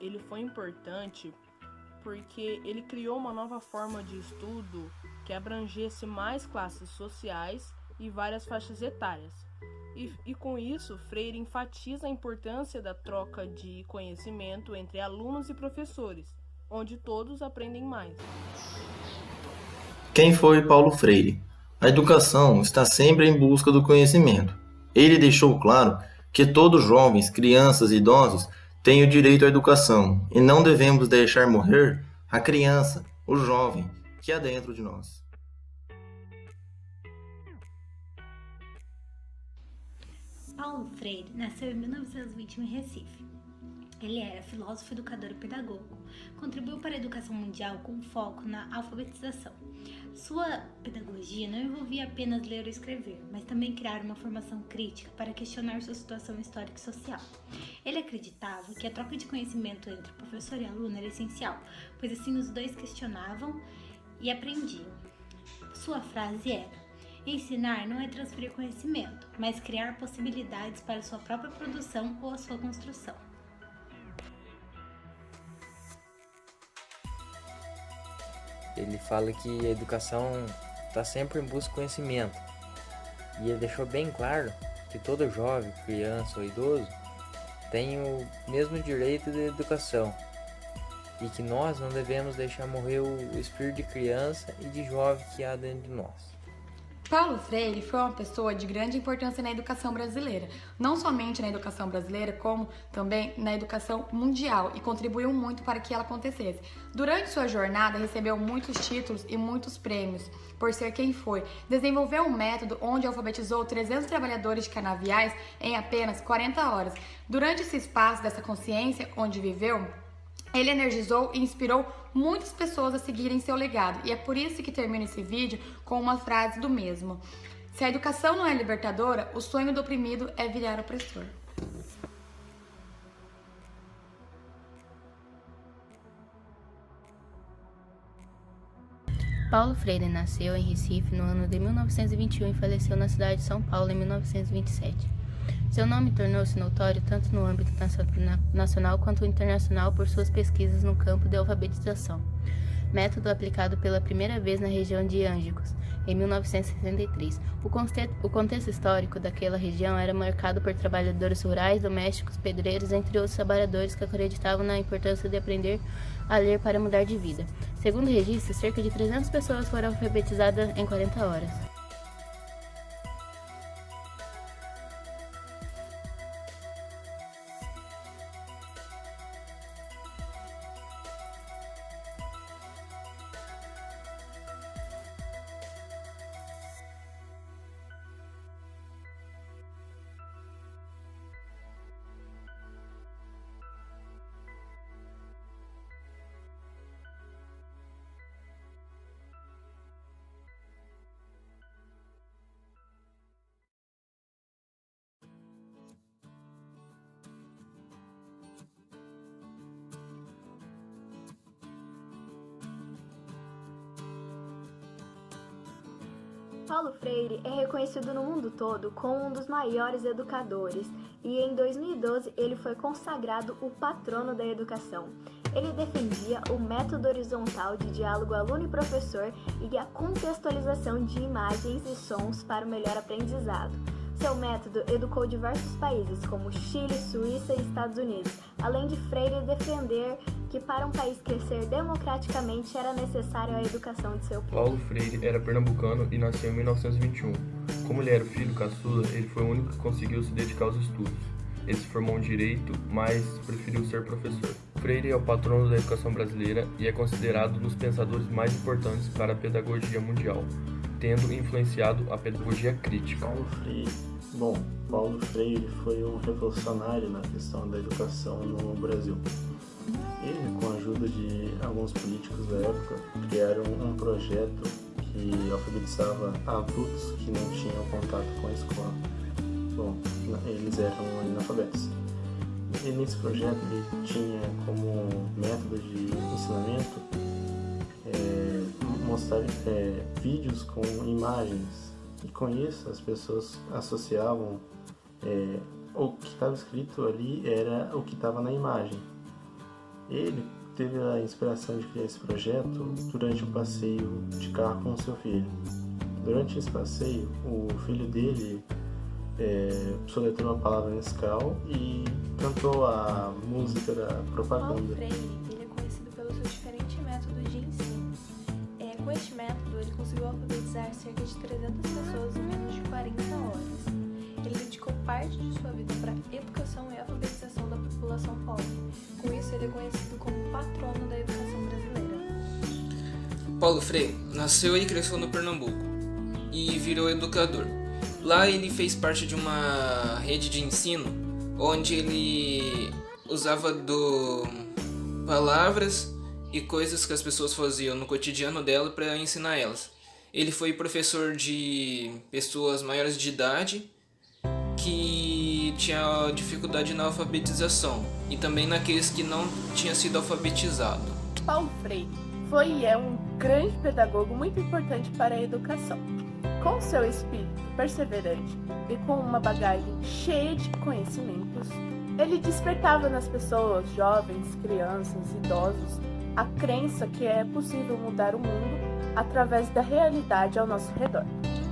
ele foi importante porque ele criou uma nova forma de estudo que abrangesse mais classes sociais e várias faixas etárias. E com isso, Freire enfatiza a importância da troca de conhecimento entre alunos e professores, onde todos aprendem mais. Quem foi Paulo Freire? A educação está sempre em busca do conhecimento. Ele deixou claro que todos jovens, crianças e idosos têm o direito à educação e não devemos deixar morrer a criança, o jovem que há dentro de nós. Paulo Freire nasceu em 1920 em Recife. Ele era filósofo, educador e pedagogo. Contribuiu para a educação mundial com foco na alfabetização. Sua pedagogia não envolvia apenas ler ou escrever, mas também criar uma formação crítica para questionar sua situação histórica e social. Ele acreditava que a troca de conhecimento entre professor e aluno era essencial, pois assim os dois questionavam e aprendiam. Sua frase era: ensinar não é transferir conhecimento, mas criar possibilidades para sua própria produção ou a sua construção. Ele fala que a educação está sempre em busca de conhecimento. E ele deixou bem claro que todo jovem, criança ou idoso tem o mesmo direito de educação. E que nós não devemos deixar morrer o espírito de criança e de jovem que há dentro de nós. Paulo Freire foi uma pessoa de grande importância na educação brasileira, não somente na educação brasileira, como também na educação mundial, e contribuiu muito para que ela acontecesse. Durante sua jornada, recebeu muitos títulos e muitos prêmios, por ser quem foi. Desenvolveu um método onde alfabetizou 300 trabalhadores de canaviais em apenas 40 horas. Durante esse espaço dessa consciência onde viveu, ele energizou e inspirou muitas pessoas a seguirem seu legado, e é por isso que termino esse vídeo com uma frase do mesmo: se a educação não é libertadora, o sonho do oprimido é virar opressor. Paulo Freire nasceu em Recife no ano de 1921 e faleceu na cidade de São Paulo em 1927. Seu nome tornou-se notório tanto no âmbito nacional quanto internacional por suas pesquisas no campo de alfabetização, método aplicado pela primeira vez na região de Ângicos, em 1963. O contexto histórico daquela região era marcado por trabalhadores rurais, domésticos, pedreiros, entre outros trabalhadores que acreditavam na importância de aprender a ler para mudar de vida. Segundo registros, cerca de 300 pessoas foram alfabetizadas em 40 horas. Paulo Freire é reconhecido no mundo todo como um dos maiores educadores e em 2012 ele foi consagrado o patrono da educação. Ele defendia o método horizontal de diálogo aluno e professor e a contextualização de imagens e sons para o melhor aprendizado. Seu método educou diversos países como Chile, Suíça e Estados Unidos, além de Freire defender que para um país crescer democraticamente era necessária a educação de seu povo. Paulo Freire era pernambucano e nasceu em 1921. Como ele era o filho caçula, ele foi o único que conseguiu se dedicar aos estudos. Ele se formou em Direito, mas preferiu ser professor. Freire é o patrono da educação brasileira e é considerado um dos pensadores mais importantes para a pedagogia mundial, tendo influenciado a pedagogia crítica. Paulo Freire foi um revolucionário na questão da educação no Brasil. Ele, com a ajuda de alguns políticos da época, criaram um projeto que alfabetizava adultos que não tinham contato com a escola. Eles eram analfabetos. E nesse projeto ele tinha como método de ensinamento mostrar vídeos com imagens. E com isso as pessoas associavam o que estava escrito ali era o que estava na imagem. Ele teve a inspiração de criar esse projeto durante um passeio de carro com seu filho. Durante esse passeio, o filho dele soletrou a palavra Nescau e cantou a música da propaganda. Paulo Freire, ele é conhecido pelos seus diferentes métodos de ensino. Com este método, ele conseguiu alfabetizar cerca de 300 pessoas em menos de 40 horas. Ele dedicou parte de sua vida para a educação e alfabetização da população pobre. Com isso, ele é conhecido como patrono da educação brasileira. Paulo Freire nasceu e cresceu no Pernambuco e virou educador. Lá ele fez parte de uma rede de ensino onde ele usava palavras e coisas que as pessoas faziam no cotidiano dela para ensinar elas. Ele foi professor de pessoas maiores de idade que tinha dificuldade na alfabetização e também naqueles que não tinham sido alfabetizados. Paulo Freire foi e é um grande pedagogo muito importante para a educação. Com seu espírito perseverante e com uma bagagem cheia de conhecimentos, ele despertava nas pessoas, jovens, crianças, idosos, a crença que é possível mudar o mundo através da realidade ao nosso redor.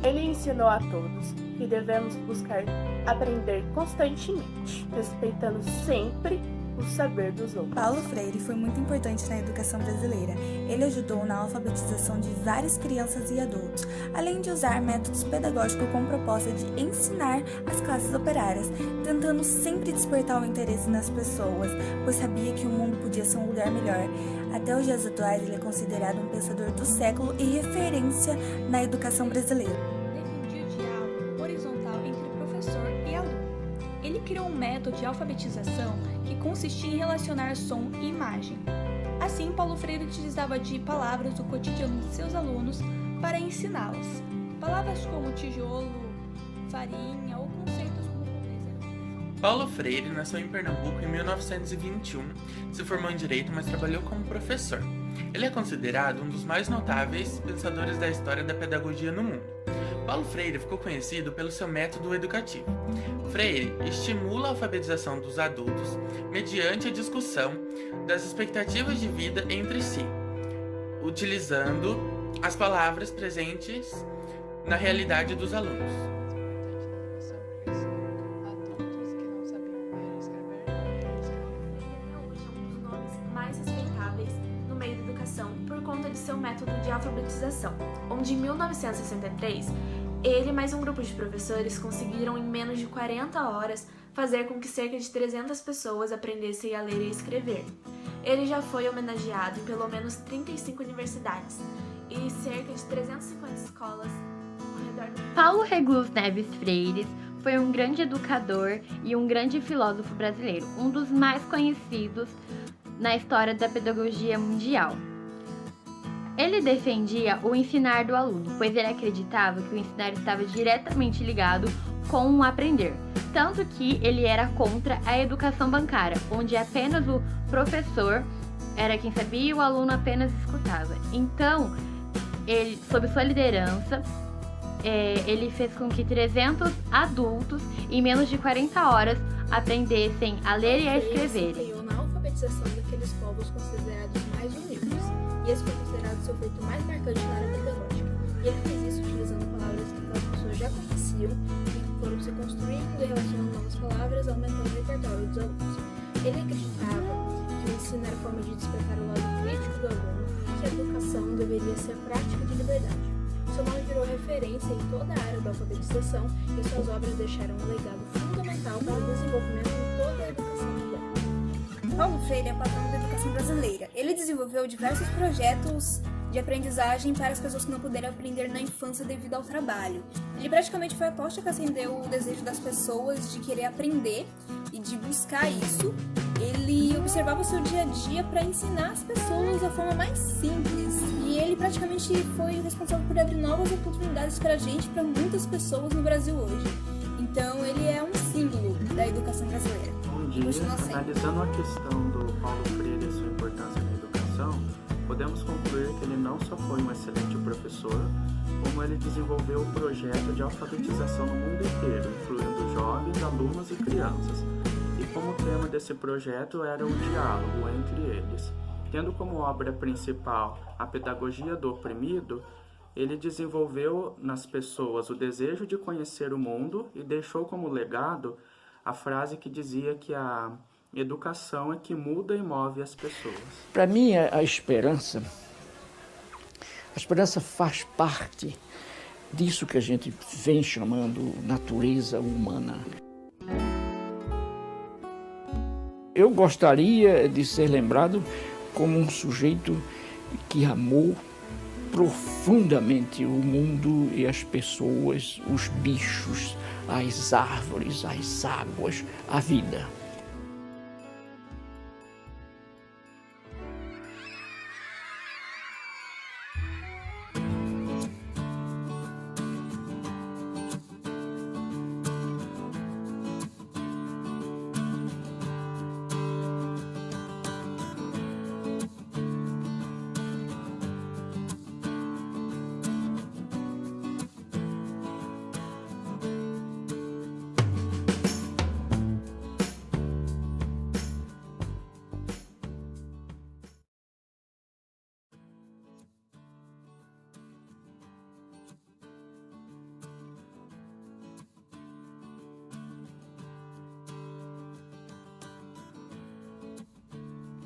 Ele ensinou a todos que devemos buscar aprender constantemente, respeitando sempre o saber dos outros. Paulo Freire foi muito importante na educação brasileira. Ele ajudou na alfabetização de várias crianças e adultos, além de usar métodos pedagógicos com proposta de ensinar as classes operárias, tentando sempre despertar o interesse nas pessoas, pois sabia que o mundo podia ser um lugar melhor. Até os dias atuais, ele é considerado um pensador do século e referência na educação brasileira. Defendia o diálogo horizontal entre professor e aluno. Ele criou um método de alfabetização que consistia em relacionar som e imagem. Assim, Paulo Freire utilizava de palavras do cotidiano de seus alunos para ensiná-las. Palavras como tijolo, farinha ou conceitos como pobreza. Paulo Freire nasceu em Pernambuco em 1921, se formou em Direito, mas trabalhou como professor. Ele é considerado um dos mais notáveis pensadores da história da pedagogia no mundo. Paulo Freire ficou conhecido pelo seu método educativo. Freire estimula a alfabetização dos adultos mediante a discussão das expectativas de vida entre si, utilizando as palavras presentes na realidade dos alunos. Mais respeitáveis no meio da educação por conta de seu método de alfabetização, onde em 1963 ele e mais um grupo de professores conseguiram em menos de 40 horas fazer com que cerca de 300 pessoas aprendessem a ler e escrever. Ele já foi homenageado em pelo menos 35 universidades e cerca de 350 escolas ao redor do mundo. Paulo Recluso Neves Freire foi um grande educador e um grande filósofo brasileiro, um dos mais conhecidos na história da pedagogia mundial. Ele defendia o ensinar do aluno, pois ele acreditava que o ensinar estava diretamente ligado com o aprender, tanto que ele era contra a educação bancária, onde apenas o professor era quem sabia e o aluno apenas escutava. Então, ele, sob sua liderança, ele fez com que 300 adultos, em menos de 40 horas, aprendessem a ler e a escrever. Ele se na alfabetização daqueles povos considerados mais humildes, e esse foi considerado seu feito mais marcante na área pedagógica. E ele fez isso utilizando palavras que aquelas pessoas já conheciam e que foram se construindo e relacionando novas palavras, aumentando o repertório dos alunos. Ele acreditava que o ensino era a forma de despertar o lado crítico do aluno e que a educação deveria ser a prática de liberdade. Seu nome virou referência em toda a área da alfabetização e suas obras deixaram um legado fundamental para o desenvolvimento de toda a educação moderna. Paulo Freire é patrono da educação brasileira. Ele desenvolveu diversos projetos de aprendizagem para as pessoas que não puderam aprender na infância devido ao trabalho. Ele praticamente foi a tocha que acendeu o desejo das pessoas de querer aprender e de buscar isso. Ele observava o seu dia a dia para ensinar as pessoas da forma mais simples. E ele praticamente foi responsável por abrir novas oportunidades para a gente, para muitas pessoas no Brasil hoje. Então ele é um símbolo da educação brasileira. Bom dia. Analisando a questão do Paulo Freire e sua importância na educação, podemos concluir que ele não só foi um excelente professor, como ele desenvolveu o projeto de alfabetização no mundo inteiro, incluindo jovens, alunos e crianças. E como tema desse projeto era o diálogo entre eles. Tendo como obra principal a pedagogia do oprimido, ele desenvolveu nas pessoas o desejo de conhecer o mundo e deixou como legado a frase que dizia que a educação é que muda e move as pessoas. Para mim, a esperança faz parte disso que a gente vem chamando natureza humana. Eu gostaria de ser lembrado como um sujeito que amou profundamente o mundo e as pessoas, os bichos, as árvores, as águas, a vida.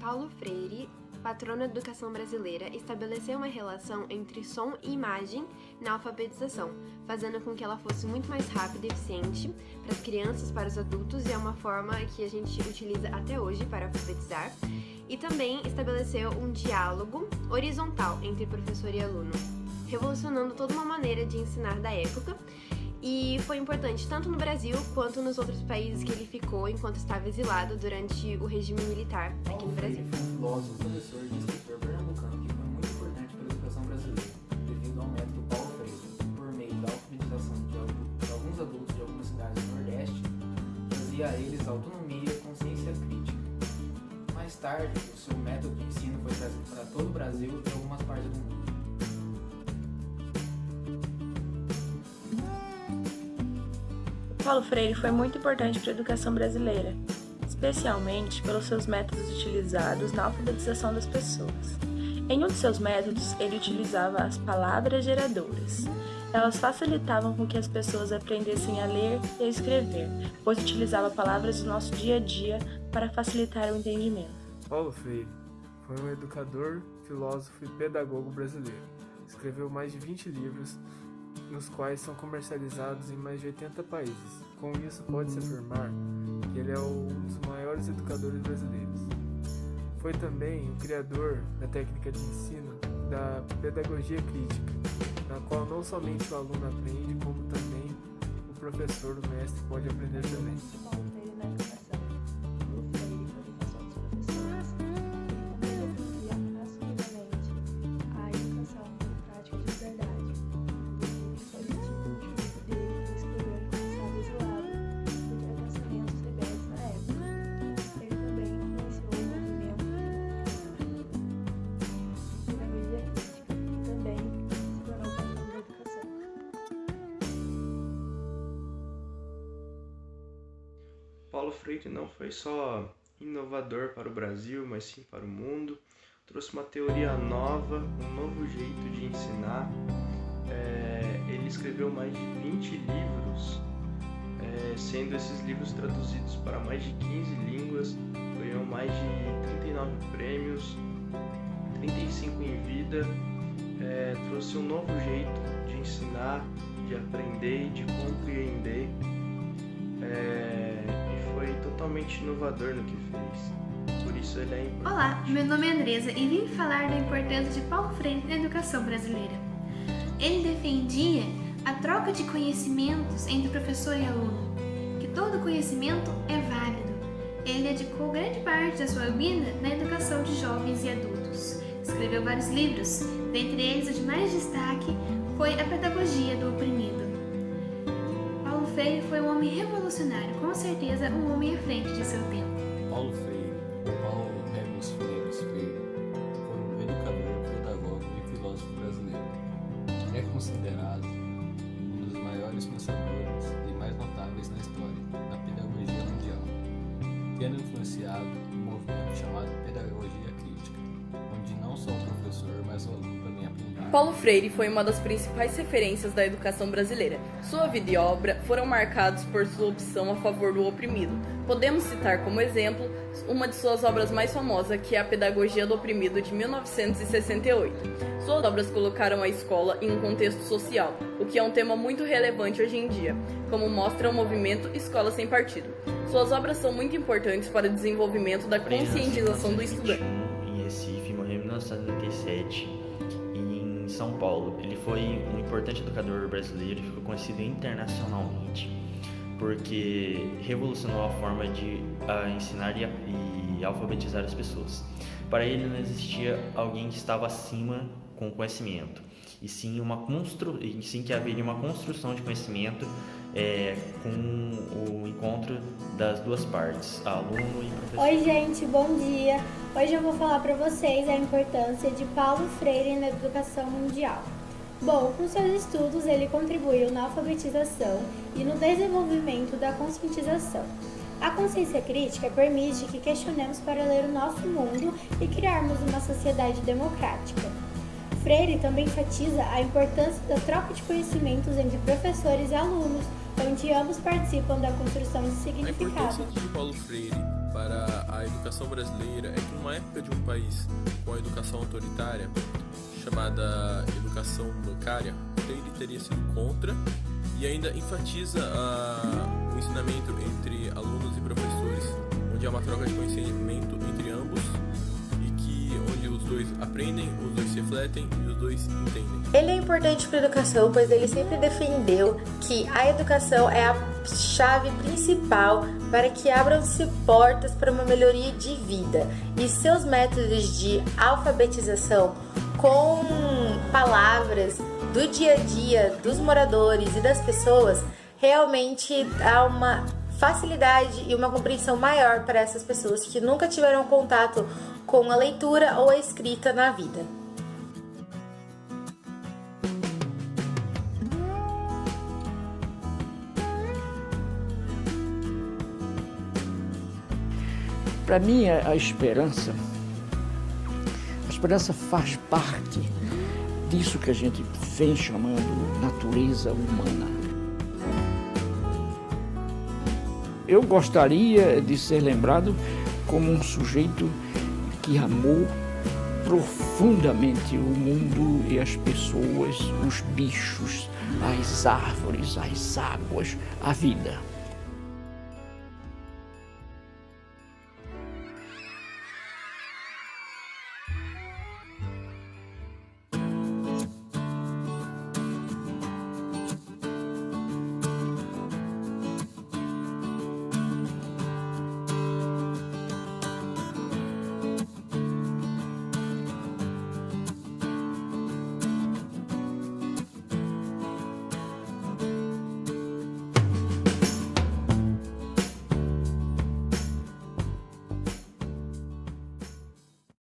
Paulo Freire, patrono da educação brasileira, estabeleceu uma relação entre som e imagem na alfabetização, fazendo com que ela fosse muito mais rápida e eficiente para as crianças, para os adultos, e é uma forma que a gente utiliza até hoje para alfabetizar. E também estabeleceu um diálogo horizontal entre professor e aluno, revolucionando toda uma maneira de ensinar da época. E foi importante tanto no Brasil quanto nos outros países que ele ficou enquanto estava exilado durante o regime militar aqui no Brasil. Foi um filósofo, professor e escritor pernambucano que foi muito importante para a educação brasileira, devido ao método Paulo Freire, por meio da alfabetização de alguns adultos de algumas cidades do Nordeste, trazia a eles autonomia e consciência crítica. Mais tarde, o seu método de ensino foi trazido para todo o Brasil e algumas partes do mundo. Paulo Freire foi muito importante para a educação brasileira, especialmente pelos seus métodos utilizados na alfabetização das pessoas. Em um de seus métodos, ele utilizava as palavras geradoras. Elas facilitavam com que as pessoas aprendessem a ler e a escrever, pois utilizava palavras do nosso dia a dia para facilitar o entendimento. Paulo Freire foi um educador, filósofo e pedagogo brasileiro. Escreveu mais de 20 livros, nos quais são comercializados em mais de 80 países. Com isso, pode-se afirmar que ele é um dos maiores educadores brasileiros. Foi também o criador da técnica de ensino da pedagogia crítica, na qual não somente o aluno aprende, como também o professor, o mestre, pode aprender também. Paulo Freire não foi só inovador para o Brasil, mas sim para o mundo. Trouxe uma teoria nova, um novo jeito de ensinar. Ele escreveu mais de 20 livros, sendo esses livros traduzidos para mais de 15 línguas. Ganhou mais de 39 prêmios, 35 em vida. Trouxe um novo jeito de ensinar, de aprender e de compreender. Foi totalmente inovador no que fez, por isso ele é importante. Olá, meu nome é Andresa e vim falar da importância de Paulo Freire na educação brasileira. Ele defendia a troca de conhecimentos entre professor e aluno, que todo conhecimento é válido. Ele dedicou grande parte da sua vida na educação de jovens e adultos. Escreveu vários livros, dentre eles o de mais destaque foi A Pedagogia do Oprimido. Paulo Freire foi um homem revolucionário, com certeza um homem à frente de seu tempo. Paulo Freire, Paulo Remos Freire, foi um educador, pedagogo e filósofo brasileiro. É considerado um dos maiores pensadores e mais notáveis na história da pedagogia mundial. tendo influenciado um movimento chamado Pedagogia Crítica, onde não só o professor, mas o aluno também aprende. Paulo Freire foi uma das principais referências da educação brasileira. Sua vida e obra foram marcados por sua opção a favor do oprimido. Podemos citar como exemplo uma de suas obras mais famosas, que é a Pedagogia do Oprimido, de 1968. Suas obras colocaram a escola em um contexto social, o que é um tema muito relevante hoje em dia, como mostra o movimento Escola Sem Partido. Suas obras são muito importantes para o desenvolvimento da conscientização do estudante. Em Recife, morreu em 1987, em São Paulo. Ele foi um importante educador brasileiro e ficou conhecido internacionalmente, porque revolucionou a forma de ensinar e alfabetizar as pessoas. Para ele não existia alguém que estava acima com o conhecimento, e sim que haveria uma construção de conhecimento com o encontro das duas partes, aluno e professor. Oi gente, bom dia! Hoje eu vou falar para vocês a importância de Paulo Freire na educação mundial. Bom, com seus estudos ele contribuiu na alfabetização e no desenvolvimento da conscientização. A consciência crítica permite que questionemos para ler o nosso mundo e criarmos uma sociedade democrática. Freire também enfatiza a importância da troca de conhecimentos entre professores e alunos, onde ambos participam da construção de significado. A importância de Paulo Freire para a educação brasileira é que numa época de um país com a educação autoritária, chamada educação bancária, Freire teria sido contra e ainda enfatiza o ensinamento entre alunos e professores, onde há uma troca de conhecimento entre ambos e onde os dois aprendem, os dois se refletem e os dois entendem. Ele é importante para a educação, pois ele sempre defendeu que a educação é a chave principal para que abram-se portas para uma melhoria de vida, e seus métodos de alfabetização com palavras do dia a dia dos moradores e das pessoas realmente dá uma facilidade e uma compreensão maior para essas pessoas que nunca tiveram contato com a leitura ou a escrita na vida. Para mim, a esperança faz parte disso que a gente vem chamando natureza humana. Eu gostaria de ser lembrado como um sujeito que amou profundamente o mundo e as pessoas, os bichos, as árvores, as águas, a vida.